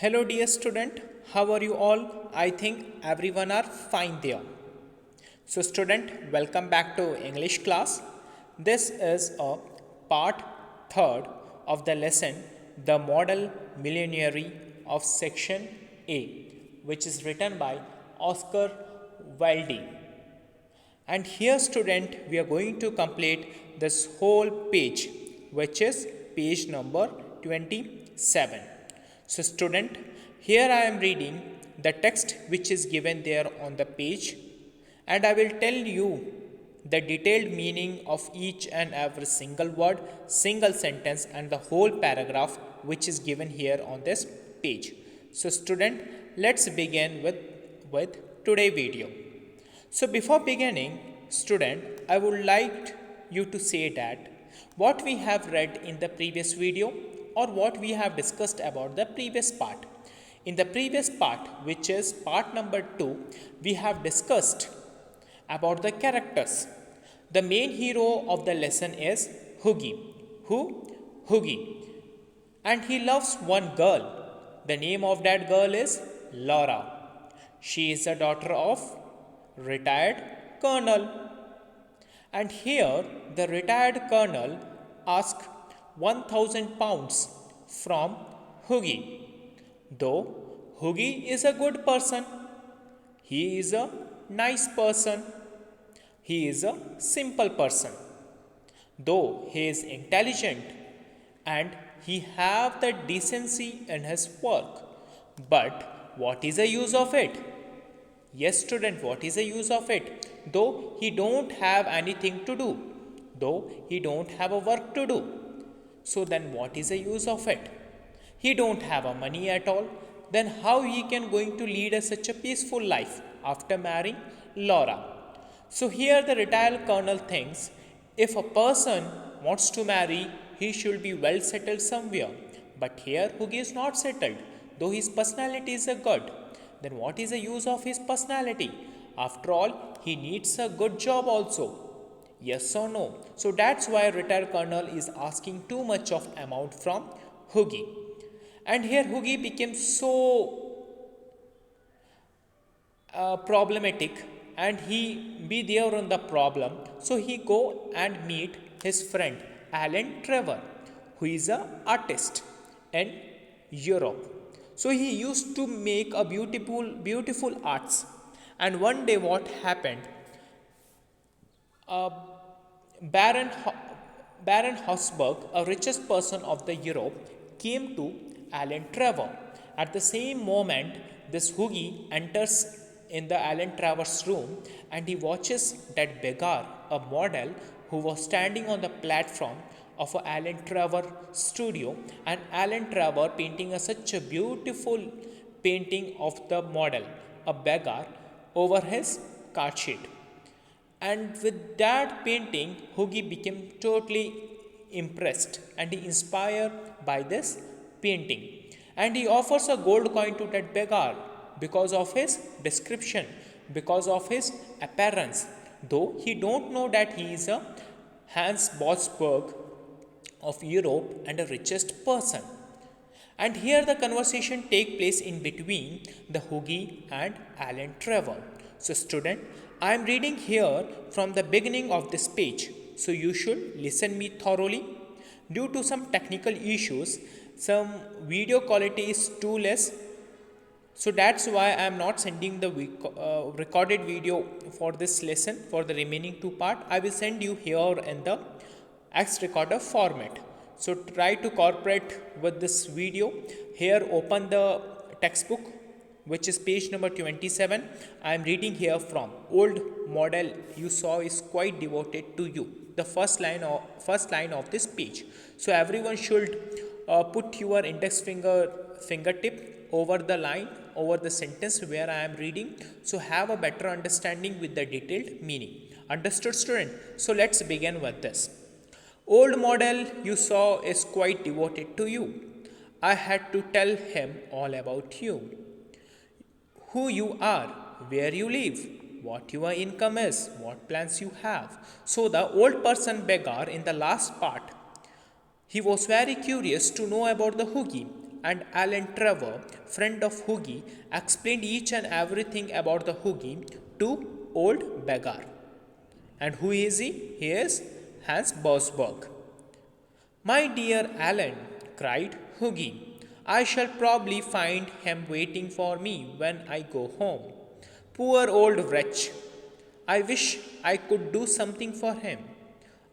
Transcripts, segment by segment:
Hello dear student, how are you all? I think everyone are fine there. So student, welcome back to English class. This is a part third of the lesson The Model Millionary of section A, which is written by Oscar Wilde. And here student, we are going to complete this whole page, which is page number 27. So student, here I am reading the text which is given there on the page, and I will tell you the detailed meaning of each and every single word, single sentence and the whole paragraph which is given here on this page. So student, let's begin with today's video. So before beginning, student, I would like you to say that what we have read in the previous video or what we have discussed about the previous part. In the previous part, which is part number 2, we have discussed about the characters. The main hero of the lesson is Hughie. Who? Hughie. And he loves one girl. The name of that girl is Laura. She is the daughter of retired colonel. And here the retired colonel asked 1000 pounds from Hughie. Though Hughie is a good person, he is a nice person, he is a simple person. Though he is intelligent and he have the decency in his work, but what is the use of it? Yes, student, what is the use of it? Though he don't have anything to do, though he don't have a work to do. So then what is the use of it? He don't have a money at all. Then how he can going to lead such a peaceful life after marrying Laura? So here the retired colonel thinks if a person wants to marry, he should be well settled somewhere. But here Hughie is not settled, though his personality is a good. Then what is the use of his personality? After all, he needs a good job also. Yes or no? So that's why retired colonel is asking too much of amount from Hughie. And here Hughie became so problematic and he be there on the problem. So he go and meet his friend Alan Trevor, who is a artist in Europe. So he used to make a beautiful arts. And one day what happened? Uh, Baron, Baron Habsburg, a richest person of the Europe, came to Alan Trevor. At the same moment, this Hughie enters in the Alan Trevor's room and he watches that beggar, a model who was standing on the platform of a Alan Trevor studio, and Alan Trevor painting such a beautiful painting of the model, a beggar, over his card sheet. And with that painting, Hughie became totally impressed and he inspired by this painting. And he offers a gold coin to that beggar because of his description, because of his appearance. Though he don't know that he is a Hans Bosberg of Europe and a richest person. And here the conversation take place in between the Hughie and Alan Trevor. So student, I am reading here from the beginning of this page. So you should listen me thoroughly. Due to some technical issues, some video quality is too less. So that's why I am not sending the recorded video for this lesson for the remaining two part. I will send you here in the X recorder format. So try to cooperate with this video. Here open the textbook, which is page number 27. I am reading here from old model you saw is quite devoted to you. The first line of this page. So everyone should put your index fingertip over the line, over the sentence where I am reading. So have a better understanding with the detailed meaning. Understood, student? So let's begin with this. Old model you saw is quite devoted to you. I had to tell him all about you. Who you are, where you live, what your income is, what plans you have. So the old person beggar in the last part, he was very curious to know about the Hughie and Alan Trevor, friend of Hoogie, explained each and everything about the Hoogie to old beggar. And who is he? He is Hans Bosberg. My dear Alan, cried Hoogie, I shall probably find him waiting for me when I go home. Poor old wretch. I wish I could do something for him.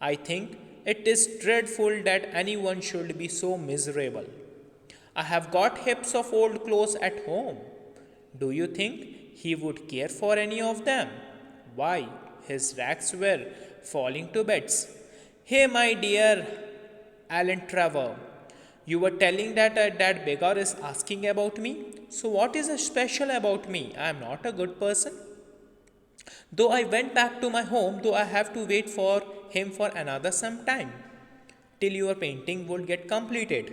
I think it is dreadful that anyone should be so miserable. I have got heaps of old clothes at home. Do you think he would care for any of them? Why, his rags were falling to bits. Hey, my dear Alan Trevor, you were telling that beggar is asking about me? So, what is special about me? I am not a good person. Though I went back to my home, though I have to wait for him for another some time till your painting would get completed.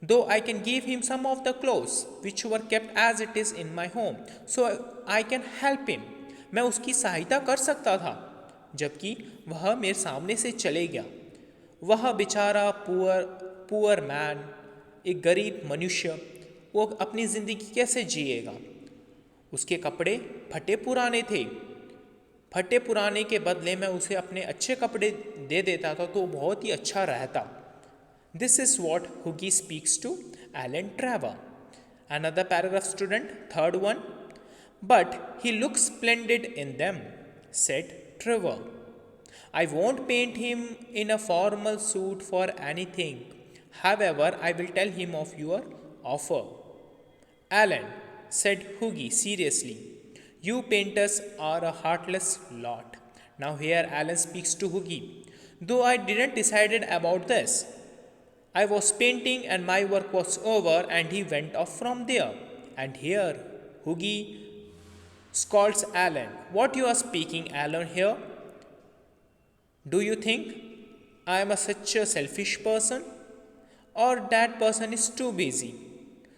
Though I can give him some of the clothes which were kept as it is in my home, so I can help him. मैं उसकी सहायता कर सकता था जबकि वह मेरे सामने से चले गया. वह बेचारा पुअर मैन, एक गरीब मनुष्य, वो अपनी ज़िंदगी कैसे जिएगा. उसके कपड़े फटे पुराने थे. फटे पुराने के बदले मैं उसे अपने अच्छे कपड़े दे देता था तो बहुत ही अच्छा रहता. This is what Hoogie speaks to Alan Trevor. Another paragraph, student, third one. But he looks splendid in them, said Trevor. I won't paint him in a formal suit for anything. However, I will tell him of your offer. Alan, said Hoogie seriously, you painters are a heartless lot. Now here Alan speaks to Hoogie. Though I didn't decided about this, I was painting and my work was over and he went off from there. And here Hoogie scolds Alan. What you are speaking, Alan, here? Do you think I am such a selfish person? Or that person is too busy?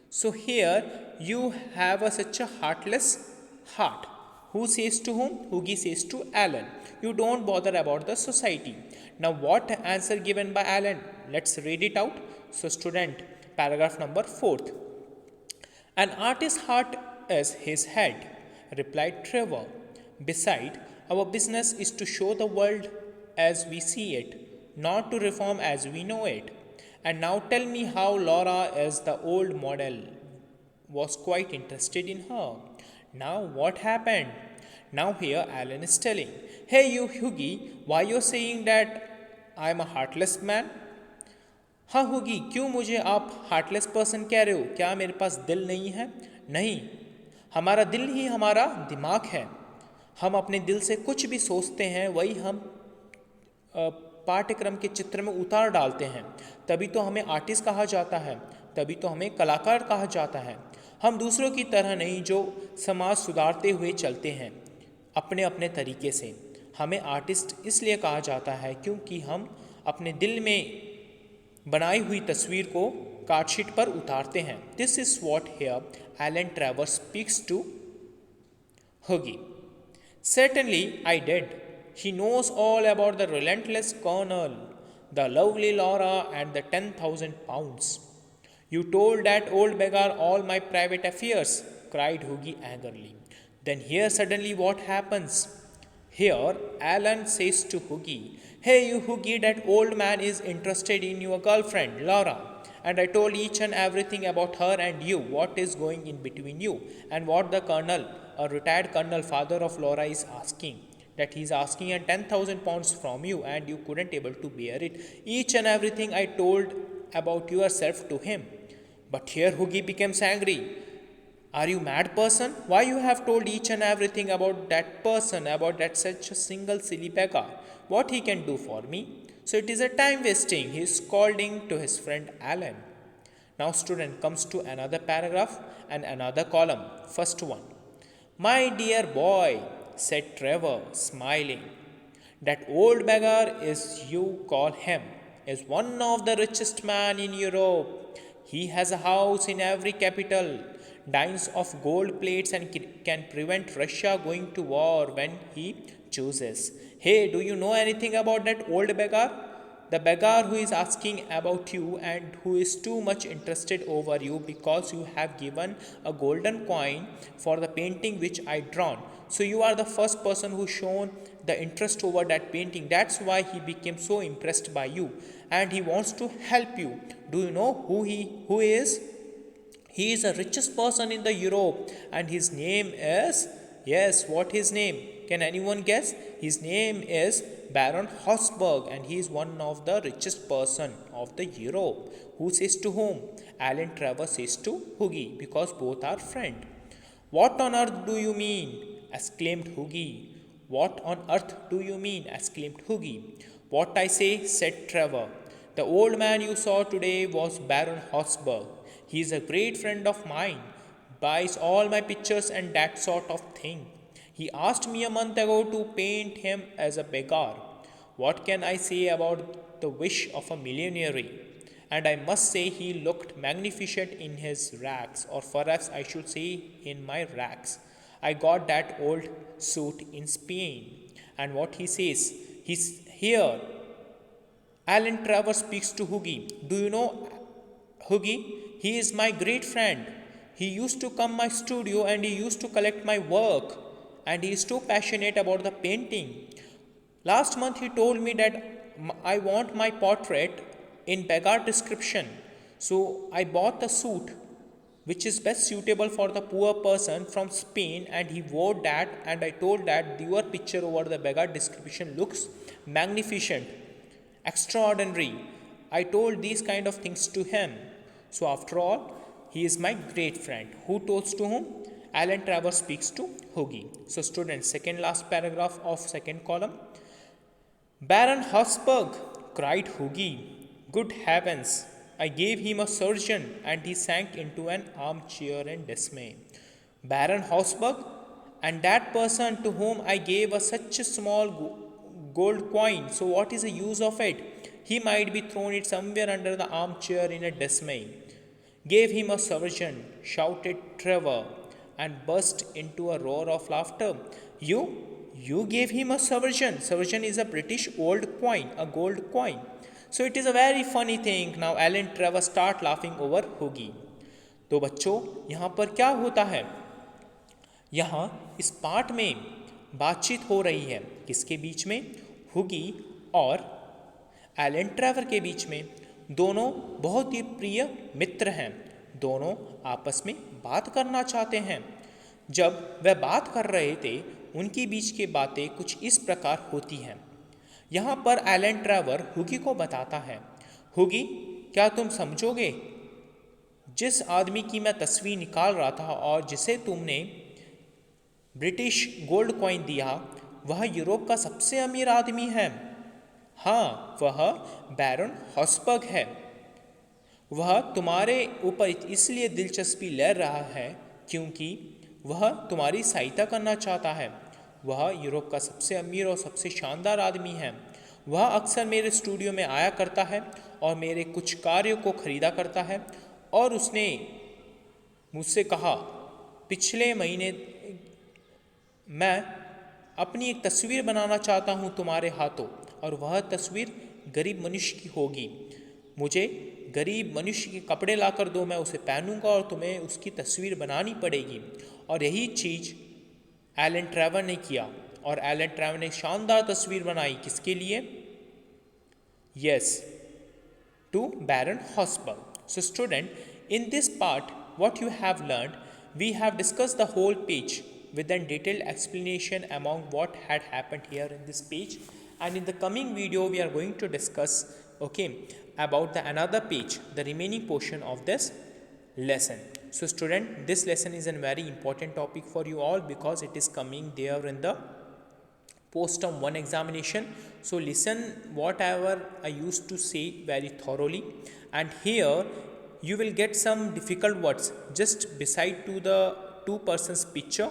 So here you have such a heartless heart. Who says to whom? Hoogie says to Alan. You don't bother about the society. Now what answer given by Alan? Let's read it out. So student, paragraph number 4th. An artist's heart is his head, replied Trevor. Beside, our business is to show the world as we see it, not to reform as we know it. And now tell me how Laura, as the old model, was quite interested in her. Now what happened? Now here Alan is telling, hey you Hoogie, why you're saying that I am a heartless man? हाँ हुगी, क्यों मुझे आप heartless person कह रहे हो? क्या मेरे पास दिल नहीं है? नहीं, हमारा दिल ही हमारा दिमाग है. हम अपने दिल से कुछ भी सोचते हैं वही हम पाठ्यक्रम के चित्र में उतार डालते हैं. तभी तो हमें आर्टिस्ट कहा जाता है, तभी तो हमें कलाकार कहा जाता है. हम दूसरों की तरह नहीं जो समाज सुधारते हुए चलते हैं अपने अपने तरीके से. हमें आर्टिस्ट इसलिए कहा जाता है क्योंकि हम अपने दिल में बनाई हुई तस्वीर को कार्डशीट पर उतारते हैं. This is what here Alan Trevor speaks to Hoogie. Certainly I did. He knows all about the relentless Colonel, the lovely Laura, and the 10,000 pounds. You told that old beggar all my private affairs, cried Hoogie angrily. Then here suddenly what happens? Here Alan says to Hoogie, hey you Hoogie, that old man is interested in your girlfriend, Laura. And I told each and everything about her and you, what is going in between you, and what the colonel, a retired colonel, father of Laura, is asking. That he is asking 10,000 pounds from you and you couldn't able to bear it. Each and everything I told about yourself to him. But here Hoogie becomes angry. Are you mad person? Why you have told each and everything about that person, about that such a single silly beggar? What he can do for me? So it is a time wasting. He is scolding to his friend Alan. Now student comes to another paragraph and another column. First one. My dear boy, said Trevor, smiling. That old beggar, as you call him, is one of the richest men in Europe. He has a house in every capital, dines of gold plates, and can prevent Russia going to war when he chooses. Hey, do you know anything about that old beggar? The beggar who is asking about you and who is too much interested over you because you have given a golden coin for the painting which I drawn. So you are the first person who shown the interest over that painting. That's why he became so impressed by you and he wants to help you. Do you know who is? He is the richest person in the Europe and his name is, yes, what his name? Can anyone guess? His name is Baron Habsburg and he is one of the richest person of the Europe. Who says to whom? Alan Trevor says to Hughie because both are friend. What on earth do you mean? Exclaimed Hughie. What on earth do you mean? Exclaimed Hughie. What I say, said Trevor. The old man you saw today was Baron Habsburg. He is a great friend of mine, buys all my pictures and that sort of thing. He asked me a month ago to paint him as a beggar. What can I say about the wish of a millionaire? And I must say he looked magnificent in his rags, or perhaps I should say in my rags. I got that old suit in Spain. And what he says, he's here. Alan Trevor speaks to Hughie. Do you know Hughie? He is my great friend. He used to come my studio and he used to collect my work. And he is too passionate about the painting. Last month he told me that I want my portrait in beggar description. So I bought the suit which is best suitable for the poor person from Spain and he wore that and I told that your picture over the beggar description looks magnificent, extraordinary. I told these kind of things to him. So after all, he is my great friend. Who talks to whom? Alan Trevor speaks to Hughie. So students, second last paragraph of second column. Baron Habsburg, cried Hughie. Good heavens! I gave him a surgeon and he sank into an armchair in dismay. Baron Habsburg, and that person to whom I gave such a small gold coin. So what is the use of it? He might be thrown it somewhere under the armchair in a dismay. Gave him a surgeon, shouted Trevor, and burst into a roar of laughter. You gave him a surgeon. Surgeon is a British old coin, a gold coin. So it is a very funny thing. Now Alan Trevor start laughing over Hughie. तो बच्चों यहाँ पर क्या होता है? यहाँ इस part में बातचीत हो रही है किसके बीच में? हुगी और एलन ट्रेवर के बीच में। दोनों बहुत ही प्रिय मित्र हैं, दोनों आपस में बात करना चाहते हैं। जब वह बात कर रहे थे उनकी बीच की बातें कुछ इस प्रकार होती हैं। यहाँ पर एलन ट्रेवर हुगी को बताता है, हुगी क्या तुम समझोगे जिस आदमी की मैं तस्वीर निकाल रहा था और जिसे तुमने ब्रिटिश गोल्ड कॉइन दिया वह यूरोप का सबसे अमीर आदमी है। हाँ, वह बैरन हॉब्सबर्ग है। वह तुम्हारे ऊपर इसलिए दिलचस्पी ले रहा है क्योंकि वह तुम्हारी सहायता करना चाहता है। वह यूरोप का सबसे अमीर और सबसे शानदार आदमी है। वह अक्सर मेरे स्टूडियो में आया करता है और मेरे कुछ कार्यों को खरीदा करता है और उसने मुझसे कहा पिछले महीने मैं अपनी एक तस्वीर बनाना चाहता हूँ तुम्हारे हाथों और वह तस्वीर गरीब मनुष्य की होगी। मुझे गरीब मनुष्य के कपड़े लाकर दो, मैं उसे पहनूंगा और तुम्हें उसकी तस्वीर बनानी पड़ेगी। और यही चीज़ एलन ट्रेवर ने किया और एलन ट्रेवर ने शानदार तस्वीर बनाई। किसके लिए? Yes, to Baron Hobsberg. So student, in this part what you have learned, we have discussed the whole page with a detailed explanation among what had happened here in this page, and in the coming video we are going to discuss about the another page, the remaining portion of this lesson. So student, this lesson is a very important topic for you all because it is coming there in the post term 1 examination. So listen whatever I used to say very thoroughly, and here you will get some difficult words just beside to the two persons picture.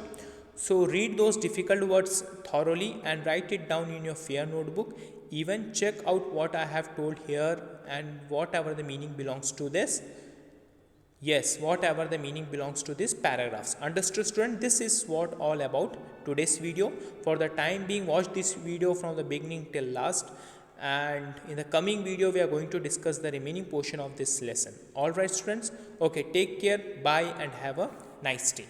So read those difficult words thoroughly and write it down in your fair notebook. Even check out what I have told here and whatever the meaning belongs to this. Yes, whatever the meaning belongs to these paragraphs. Understood student? This is what all about today's video. For the time being, watch this video from the beginning till last and in the coming video we are going to discuss the remaining portion of this lesson. All right students, okay, take care, bye and have a nice day.